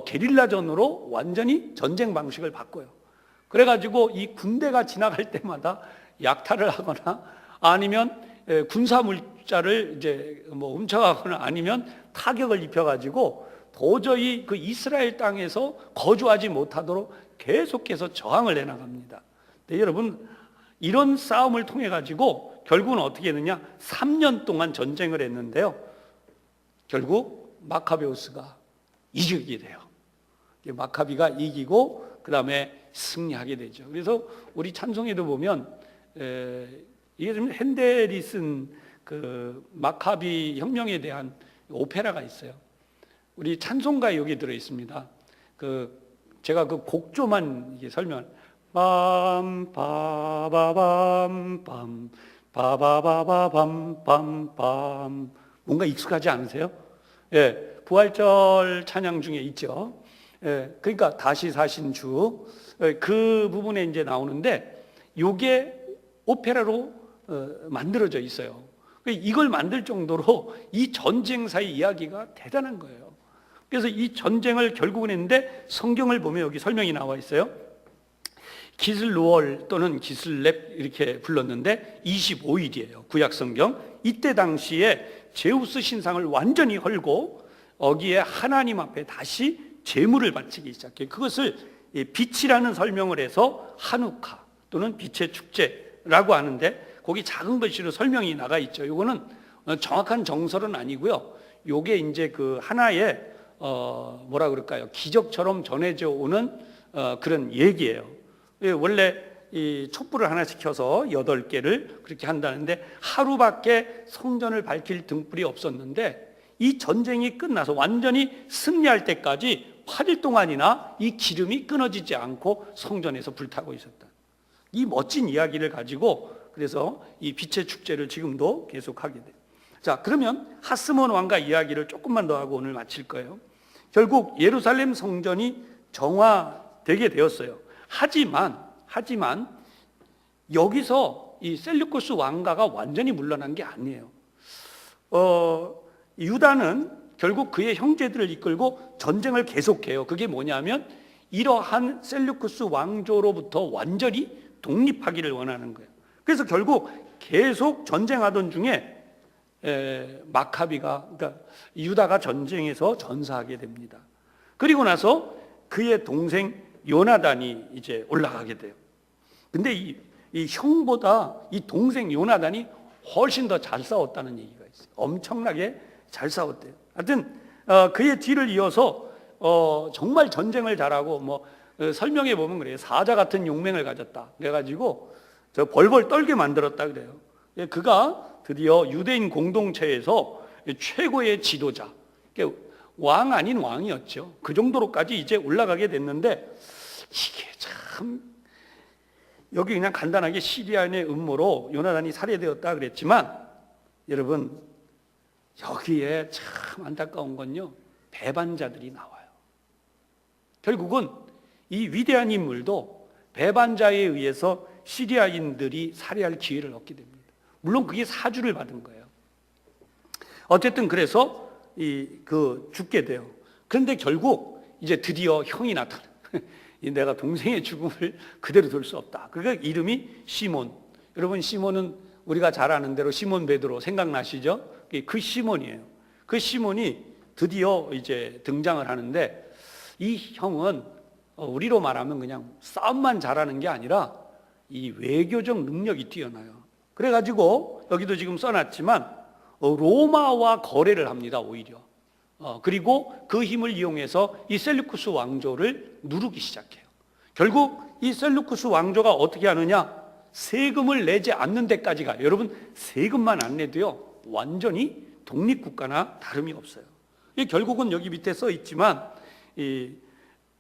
게릴라전으로 완전히 전쟁 방식을 바꿔요. 그래가지고 이 군대가 지나갈 때마다 약탈을 하거나 아니면 군사 물자를 이제 뭐 훔쳐가거나 아니면 타격을 입혀가지고 도저히 그 이스라엘 땅에서 거주하지 못하도록 계속해서 저항을 해나갑니다. 네, 여러분 이런 싸움을 통해 가지고 결국은 어떻게 했느냐? 3년 동안 전쟁을 했는데요. 결국 마카베우스가 이기게 돼요. 마카비가 이기고 그 다음에 승리하게 되죠. 그래서 우리 찬송에도 보면 이게 좀 핸델이 쓴 그 마카비 혁명에 대한 오페라가 있어요. 우리 찬송가에 여기 들어 있습니다. 제가 그 곡조만 이게 설명. 빰 빠바밤 빰 빠바바밤 빰빰. 뭔가 익숙하지 않으세요? 예, 부활절 찬양 중에 있죠. 예, 그러니까 다시 사신 주, 그 부분에 이제 나오는데 요게 오페라로 만들어져 있어요. 이걸 만들 정도로 이 전쟁사의 이야기가 대단한 거예요. 그래서 이 전쟁을 결국은 했는데 성경을 보면 여기 설명이 나와 있어요. 기슬로월 또는 기슬렙 이렇게 불렀는데 25일이에요. 구약 성경. 이때 당시에 제우스 신상을 완전히 헐고 거기에 하나님 앞에 다시 제물을 바치기 시작해요. 그것을 빛이라는 설명을 해서 한우카 또는 빛의 축제라고 하는데 거기 작은 글씨로 설명이 나가 있죠. 이거는 정확한 정설은 아니고요. 요게 이제 그 하나의 뭐라 그럴까요? 기적처럼 전해져 오는 그런 얘기예요. 원래 이 촛불을 하나씩 켜서 8개를 그렇게 한다는데 하루밖에 성전을 밝힐 등불이 없었는데 이 전쟁이 끝나서 완전히 승리할 때까지 8일 동안이나 이 기름이 끊어지지 않고 성전에서 불타고 있었다. 이 멋진 이야기를 가지고 그래서 이 빛의 축제를 지금도 계속하게 돼요. 자, 그러면 하스몬 왕가 이야기를 조금만 더 하고 오늘 마칠 거예요. 결국 예루살렘 성전이 정화되게 되었어요. 하지만 여기서 이 셀루쿠스 왕가가 완전히 물러난 게 아니에요. 유다는 결국 그의 형제들을 이끌고 전쟁을 계속해요. 그게 뭐냐면 이러한 셀루쿠스 왕조로부터 완전히 독립하기를 원하는 거예요. 그래서 결국 계속 전쟁하던 중에 마카비가, 그러니까 유다가 전쟁에서 전사하게 됩니다. 그리고 나서 그의 동생 요나단이 이제 올라가게 돼요. 근데 이 형보다 이 동생 요나단이 훨씬 더 잘 싸웠다는 얘기가 있어요. 엄청나게 잘 싸웠대요. 하여튼 그의 뒤를 이어서 정말 전쟁을 잘하고 뭐 설명해 보면 그래요. 사자 같은 용맹을 가졌다. 그래가지고 저 벌벌 떨게 만들었다 그래요. 그가 드디어 유대인 공동체에서 최고의 지도자, 왕 아닌 왕이었죠. 그 정도로까지 이제 올라가게 됐는데 이게 참 여기 그냥 간단하게 시리아인의 음모로 요나단이 살해되었다 그랬지만 여러분 여기에 참 안타까운 건요 배반자들이 나와요. 결국은 이 위대한 인물도 배반자에 의해서 시리아인들이 살해할 기회를 얻게 됩니다. 물론 그게 사주를 받은 거예요. 어쨌든 그래서 죽게 돼요. 그런데 결국 이제 드디어 형이 나타나. 내가 동생의 죽음을 그대로 둘 수 없다. 그러니까 이름이 시몬. 여러분 시몬은 우리가 잘 아는 대로 시몬 베드로 생각나시죠? 그 시몬이에요. 그 시몬이 드디어 이제 등장을 하는데 이 형은 우리로 말하면 그냥 싸움만 잘하는 게 아니라 이 외교적 능력이 뛰어나요. 그래가지고 여기도 지금 써놨지만 로마와 거래를 합니다. 오히려. 그리고 그 힘을 이용해서 이 셀루쿠스 왕조를 누르기 시작해요. 결국 이 셀루쿠스 왕조가 어떻게 하느냐? 세금을 내지 않는 데까지 가요. 여러분 세금만 안 내도요 완전히 독립국가나 다름이 없어요. 결국은 여기 밑에 써 있지만 이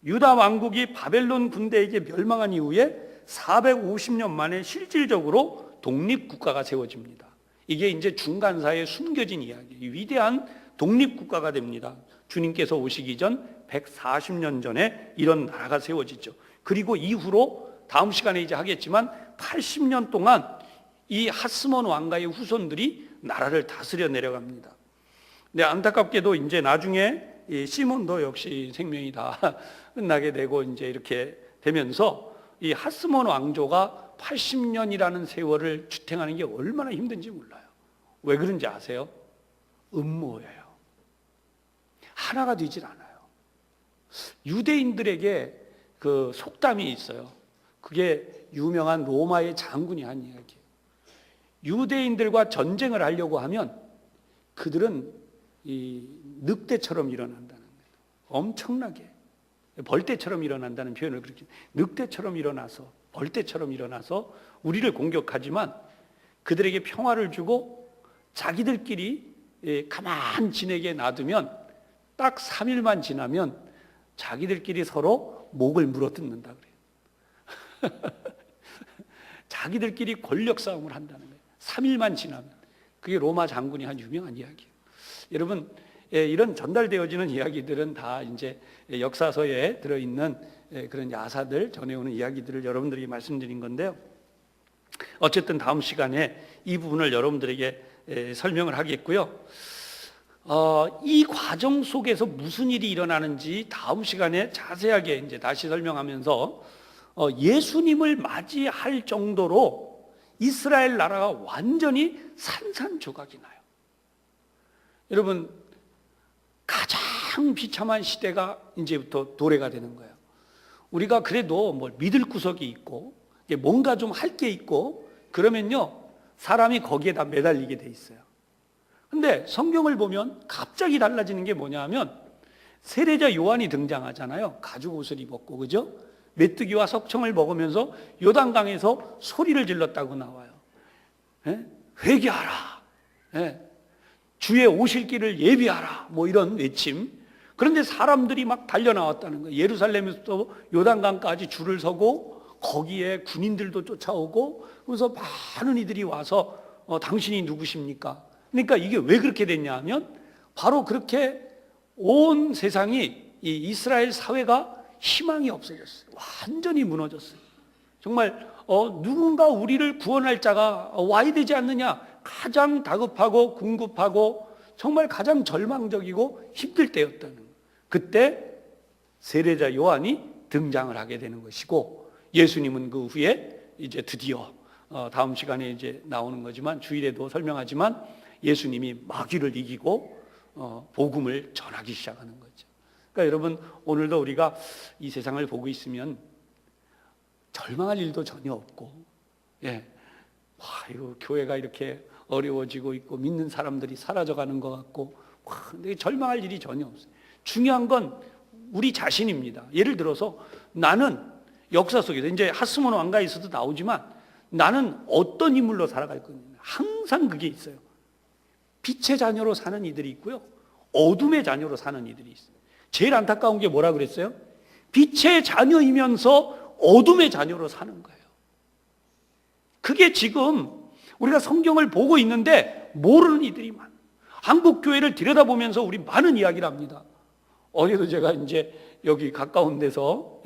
유다 왕국이 바벨론 군대에게 멸망한 이후에 450년 만에 실질적으로 독립국가가 세워집니다. 이게 이제 중간사에 숨겨진 이야기, 위대한 독립국가가 됩니다. 주님께서 오시기 전 140년 전에 이런 나라가 세워지죠. 그리고 이후로 다음 시간에 이제 하겠지만 80년 동안 이 하스몬 왕가의 후손들이 나라를 다스려 내려갑니다. 근데 안타깝게도 이제 나중에 이 시몬도 역시 생명이 다 끝나게 되고 이제 이렇게 되면서 이 하스몬 왕조가 80년이라는 세월을 주탱하는 게 얼마나 힘든지 몰라요. 왜 그런지 아세요? 음모예요. 하나가 되질 않아요. 유대인들에게 그 속담이 있어요. 그게 유명한 로마의 장군이 한 이야기예요. 유대인들과 전쟁을 하려고 하면 그들은 이 늑대처럼 일어난다는 거예요. 엄청나게 벌떼처럼 일어난다는 표현을 그렇게, 늑대처럼 일어나서 벌떼처럼 일어나서 우리를 공격하지만 그들에게 평화를 주고 자기들끼리 가만 지내게 놔두면 딱 3일만 지나면 자기들끼리 서로 목을 물어뜯는다 그래요. 자기들끼리 권력 싸움을 한다는 거예요. 3일만 지나면. 그게 로마 장군이 한 유명한 이야기예요. 여러분, 이런 전달되어지는 이야기들은 다 이제 역사서에 들어있는 그런 야사들 전해오는 이야기들을 여러분들에게 말씀드린 건데요. 어쨌든 다음 시간에 이 부분을 여러분들에게 설명을 하겠고요. 이 과정 속에서 무슨 일이 일어나는지 다음 시간에 자세하게 이제 다시 설명하면서 예수님을 맞이할 정도로 이스라엘 나라가 완전히 산산조각이 나요. 여러분, 가장 비참한 시대가 이제부터 도래가 되는 거예요. 우리가 그래도 뭐 믿을 구석이 있고 뭔가 좀 할 게 있고 그러면요, 사람이 거기에다 매달리게 돼 있어요. 근데 성경을 보면 갑자기 달라지는 게 뭐냐 하면 세례자 요한이 등장하잖아요. 가죽 옷을 입었고, 그죠? 메뚜기와 석청을 먹으면서 요단강에서 소리를 질렀다고 나와요. 회개하라. 주의 오실 길을 예비하라. 뭐 이런 외침. 그런데 사람들이 막 달려나왔다는 거예요. 예루살렘에서 요단강까지 줄을 서고 거기에 군인들도 쫓아오고, 그래서 많은 이들이 와서 당신이 누구십니까? 그러니까 이게 왜 그렇게 됐냐 하면 바로 그렇게 온 세상이 이 이스라엘 사회가 희망이 없어졌어요. 완전히 무너졌어요. 정말 누군가 우리를 구원할 자가 와야 되지 않느냐, 가장 다급하고 궁급하고 정말 가장 절망적이고 힘들 때였다는 거예요. 그때 세례자 요한이 등장을 하게 되는 것이고, 예수님은 그 후에 이제 드디어 다음 시간에 이제 나오는 거지만 주일에도 설명하지만 예수님이 마귀를 이기고 복음을 전하기 시작하는 거죠. 그러니까 여러분, 오늘도 우리가 이 세상을 보고 있으면 절망할 일도 전혀 없고, 이거 교회가 이렇게 어려워지고 있고 믿는 사람들이 사라져가는 것 같고, 근데 절망할 일이 전혀 없어요. 중요한 건 우리 자신입니다. 예를 들어서 나는 역사 속에서 이제 하스몬 왕가에서도 나오지만 나는 어떤 인물로 살아갈 거냐, 항상 그게 있어요. 빛의 자녀로 사는 이들이 있고요, 어둠의 자녀로 사는 이들이 있어요. 제일 안타까운 게 뭐라 그랬어요? 빛의 자녀이면서 어둠의 자녀로 사는 거예요. 그게 지금 우리가 성경을 보고 있는데 모르는 이들이 많아요. 한국 교회를 들여다보면서 우리 많은 이야기를 합니다. 어제도 제가 이제 여기 가까운 데서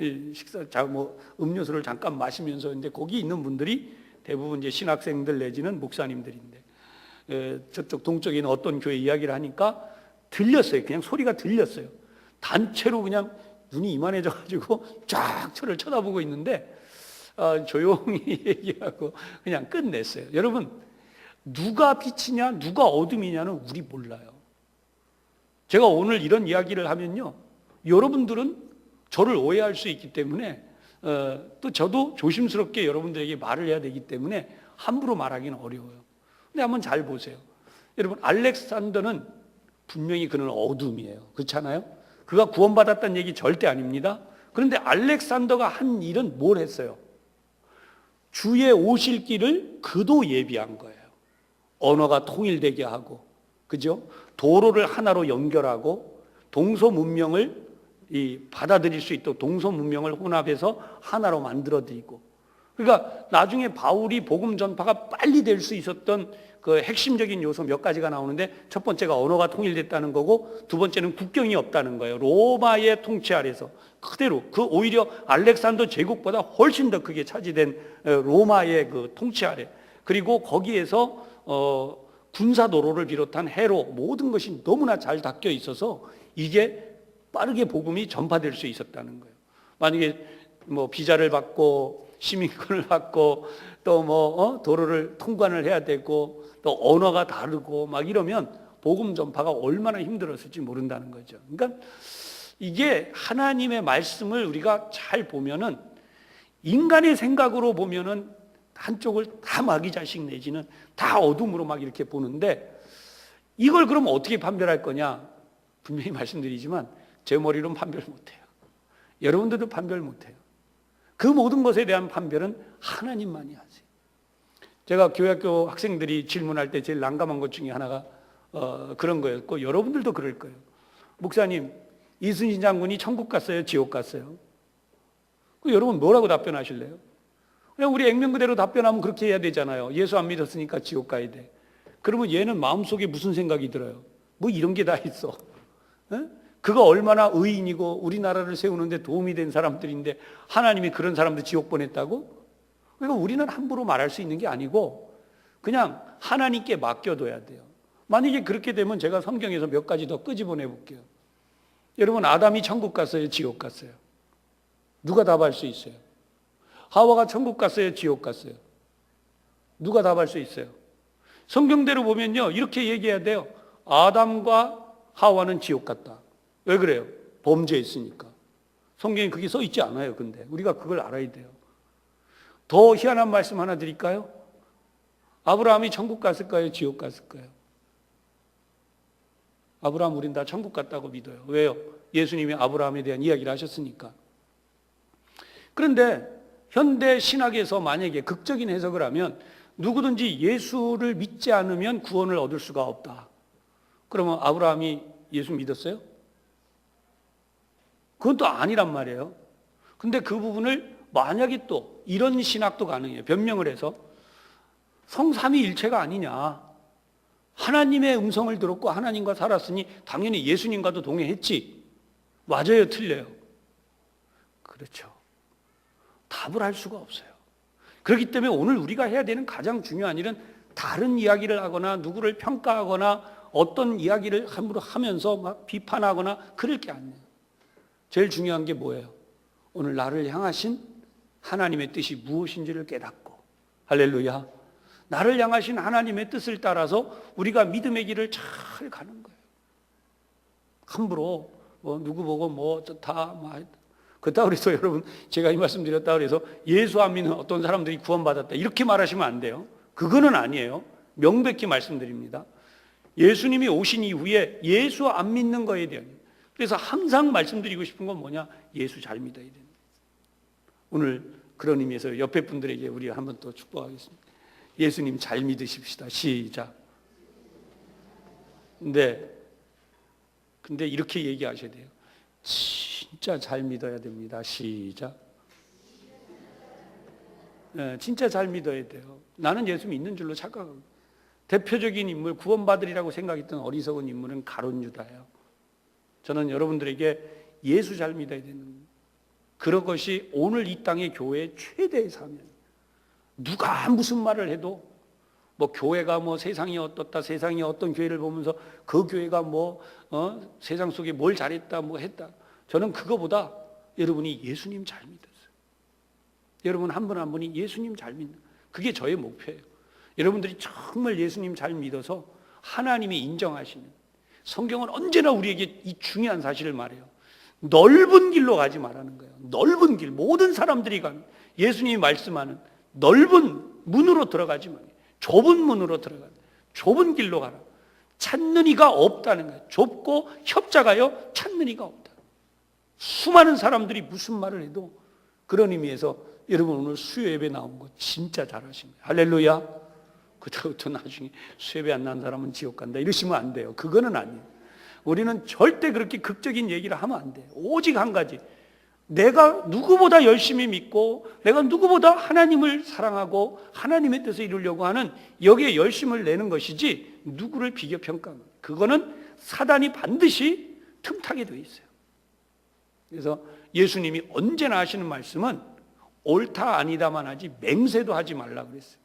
음료수를 잠깐 마시면서 이제 거기 있는 분들이 대부분 이제 신학생들 내지는 목사님들인데, 저쪽 동쪽에 있는 어떤 교회 이야기를 하니까 들렸어요. 그냥 소리가 들렸어요. 단체로 그냥 눈이 이만해져가지고 쫙 저를 쳐다보고 있는데 조용히 얘기하고 그냥 끝냈어요. 여러분, 누가 빛이냐 누가 어둠이냐는 우리 몰라요. 제가 오늘 이런 이야기를 하면요, 여러분들은 저를 오해할 수 있기 때문에 또 저도 조심스럽게 여러분들에게 말을 해야 되기 때문에 함부로 말하기는 어려워요. 근데 한번 잘 보세요. 여러분, 알렉산더는 분명히 그는 어둠이에요. 그렇잖아요? 그가 구원받았다는 얘기 절대 아닙니다. 그런데 알렉산더가 한 일은 뭘 했어요? 주의 오실 길을 그도 예비한 거예요. 언어가 통일되게 하고, 그죠? 도로를 하나로 연결하고 동서 문명을 받아들일 수 있도록 동서 문명을 혼합해서 하나로 만들어 드리고, 그러니까 나중에 바울이 복음 전파가 빨리 될 수 있었던 그 핵심적인 요소 몇 가지가 나오는데, 첫 번째가 언어가 통일됐다는 거고, 두 번째는 국경이 없다는 거예요. 로마의 통치 아래서 그대로, 오히려 알렉산더 제국보다 훨씬 더 크게 차지된 로마의 그 통치 아래, 그리고 거기에서 군사도로를 비롯한 해로 모든 것이 너무나 잘 닦여 있어서 이게 빠르게 복음이 전파될 수 있었다는 거예요. 만약에 뭐 비자를 받고 시민권을 받고 또 도로를 통관을 해야 되고 또 언어가 다르고 막 이러면 복음 전파가 얼마나 힘들었을지 모른다는 거죠. 그러니까 이게 하나님의 말씀을 우리가 잘 보면은, 인간의 생각으로 보면은 한쪽을 다 마귀 자식 내지는 다 어둠으로 막 이렇게 보는데, 이걸 그럼 어떻게 판별할 거냐? 분명히 말씀드리지만 제 머리로는 판별 못해요. 여러분들도 판별 못해요. 그 모든 것에 대한 판별은 하나님만이 하세요. 제가 교회학교 학생들이 질문할 때 제일 난감한 것 중에 하나가 그런 거였고, 여러분들도 그럴 거예요. 목사님, 이순신 장군이 천국 갔어요? 지옥 갔어요? 여러분 뭐라고 답변하실래요? 그냥 우리 액면 그대로 답변하면 그렇게 해야 되잖아요. 예수 안 믿었으니까 지옥 가야 돼. 그러면 얘는 마음속에 무슨 생각이 들어요? 뭐 이런 게 다 있어. 그가 얼마나 의인이고 우리나라를 세우는데 도움이 된 사람들인데 하나님이 그런 사람들 지옥 보냈다고? 그러니까 우리는 함부로 말할 수 있는 게 아니고 그냥 하나님께 맡겨둬야 돼요. 만약에 그렇게 되면 제가 성경에서 몇 가지 더 끄집어내 볼게요. 여러분, 아담이 천국 갔어요? 지옥 갔어요? 누가 답할 수 있어요? 하와가 천국 갔어요? 지옥 갔어요? 누가 답할 수 있어요? 성경대로 보면요, 이렇게 얘기해야 돼요. 아담과 하와는 지옥 갔다. 왜 그래요? 범죄했으니까. 성경에 그게 써 있지 않아요. 근데 우리가 그걸 알아야 돼요. 더 희한한 말씀 하나 드릴까요? 아브라함이 천국 갔을까요? 지옥 갔을까요? 아브라함 우린 다 천국 갔다고 믿어요. 왜요? 예수님이 아브라함에 대한 이야기를 하셨으니까. 그런데 현대 신학에서 만약에 극적인 해석을 하면 누구든지 예수를 믿지 않으면 구원을 얻을 수가 없다. 그러면 아브라함이 예수 믿었어요? 그건 또 아니란 말이에요. 근데 그 부분을 만약에 또 이런 신학도 가능해요. 변명을 해서 성삼위일체가 아니냐. 하나님의 음성을 들었고 하나님과 살았으니 당연히 예수님과도 동행했지. 맞아요, 틀려요? 그렇죠. 답을 할 수가 없어요. 그렇기 때문에 오늘 우리가 해야 되는 가장 중요한 일은 다른 이야기를 하거나 누구를 평가하거나 어떤 이야기를 함부로 하면서 막 비판하거나 그럴 게 아니에요. 제일 중요한 게 뭐예요? 오늘 나를 향하신 하나님의 뜻이 무엇인지를 깨닫고, 할렐루야, 나를 향하신 하나님의 뜻을 따라서 우리가 믿음의 길을 잘 가는 거예요. 함부로 누구 보고 그렇다고 해서 여러분, 제가 이 말씀 드렸다고 해서 예수 안 믿는 어떤 사람들이 구원받았다 이렇게 말하시면 안 돼요. 그거는 아니에요. 명백히 말씀드립니다. 예수님이 오신 이후에 예수 안 믿는 거에 대한, 그래서 항상 말씀드리고 싶은 건 뭐냐? 예수 잘 믿어야 됩니다. 오늘 그런 의미에서 옆에 분들에게 우리가 한번 또 축복하겠습니다. 예수님 잘 믿으십시다. 시작. 근데 이렇게 얘기하셔야 돼요. 진짜 잘 믿어야 됩니다. 시작. 네, 진짜 잘 믿어야 돼요. 나는 예수 믿는 줄로 착각하고, 대표적인 인물, 구원받으리라고 생각했던 어리석은 인물은 가룟 유다예요. 저는 여러분들에게 예수 잘 믿어야 되는, 그런 것이 오늘 이 땅의 교회의 최대의 사명이에요. 누가 무슨 말을 해도 교회가 세상이 어떻다, 세상이 어떤 교회를 보면서 그 교회가 세상 속에 뭘 잘했다, 했다. 저는 그거보다 여러분이 예수님 잘 믿었어요. 여러분 한 분 한 분이 예수님 잘 믿는, 그게 저의 목표예요. 여러분들이 정말 예수님 잘 믿어서 하나님이 인정하시는, 성경은 언제나 우리에게 이 중요한 사실을 말해요. 넓은 길로 가지 말라는 거예요. 넓은 길, 모든 사람들이 가는, 예수님이 말씀하는 넓은 문으로 들어가지 말아요. 좁은 문으로 들어가요. 좁은 길로 가라. 찾는 이가 없다는 거예요. 좁고 협작하여 찾는 이가 없다. 수많은 사람들이 무슨 말을 해도, 그런 의미에서 여러분 오늘 수요 예배 나온 거 진짜 잘하십니다. 할렐루야. 그때부터 나중에 수요 예배 안 나온 사람은 지옥 간다 이러시면 안 돼요. 그거는 아니에요. 우리는 절대 그렇게 극적인 얘기를 하면 안 돼요. 오직 한 가지, 내가 누구보다 열심히 믿고 내가 누구보다 하나님을 사랑하고 하나님의 뜻을 이루려고 하는 여기에 열심을 내는 것이지 누구를 비교 평가하는, 그거는 사단이 반드시 틈타게 되어 있어요. 그래서 예수님이 언제나 하시는 말씀은 옳다 아니다만 하지 맹세도 하지 말라 그랬어요.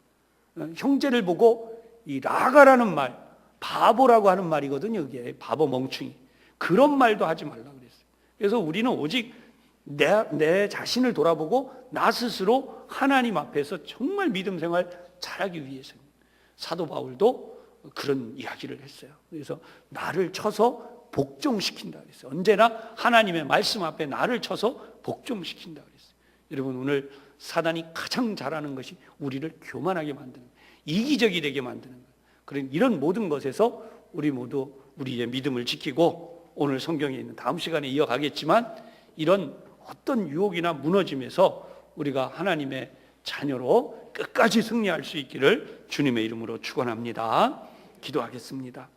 형제를 보고 이 라가라는 말, 바보라고 하는 말이거든요. 여기에 바보 멍충이, 그런 말도 하지 말라 그랬어요. 그래서 우리는 오직 내 자신을 돌아보고 나 스스로 하나님 앞에서 정말 믿음 생활 잘하기 위해서입니다. 사도 바울도 그런 이야기를 했어요. 그래서 나를 쳐서 복종시킨다 그랬어요. 언제나 하나님의 말씀 앞에 나를 쳐서 복종시킨다 그랬어요. 여러분, 오늘 사단이 가장 잘하는 것이 우리를 교만하게 만드는 거예요. 이기적이 되게 만드는 거예요. 그런 이런 모든 것에서 우리 모두 우리의 믿음을 지키고, 오늘 성경에 있는 다음 시간에 이어가겠지만 이런 어떤 유혹이나 무너짐에서 우리가 하나님의 자녀로 끝까지 승리할 수 있기를 주님의 이름으로 축원합니다. 기도하겠습니다.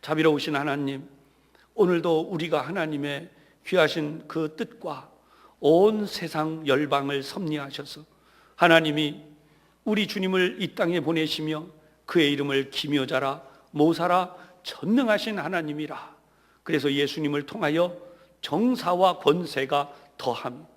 자비로우신 하나님, 오늘도 우리가 하나님의 귀하신 그 뜻과 온 세상 열방을 섭리하셔서 하나님이 우리 주님을 이 땅에 보내시며 그의 이름을 기묘자라 모사라 전능하신 하나님이라, 그래서 예수님을 통하여 정사와 권세가 더하며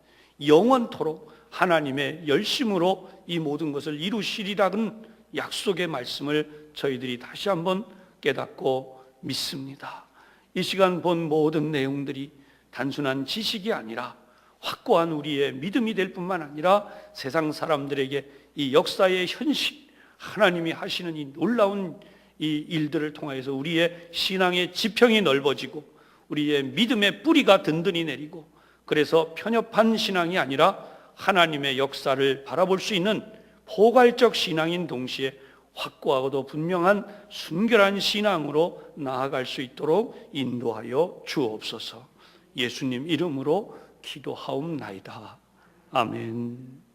영원토록 하나님의 열심으로 이 모든 것을 이루시리라는 약속의 말씀을 저희들이 다시 한번 깨닫고 믿습니다. 이 시간 본 모든 내용들이 단순한 지식이 아니라 확고한 우리의 믿음이 될 뿐만 아니라 세상 사람들에게 이 역사의 현실, 하나님이 하시는 이 놀라운 이 일들을 통해서 우리의 신앙의 지평이 넓어지고 우리의 믿음의 뿌리가 든든히 내리고, 그래서 편협한 신앙이 아니라 하나님의 역사를 바라볼 수 있는 포괄적 신앙인 동시에 확고하고도 분명한 순결한 신앙으로 나아갈 수 있도록 인도하여 주옵소서. 예수님 이름으로 기도하옵나이다. 아멘.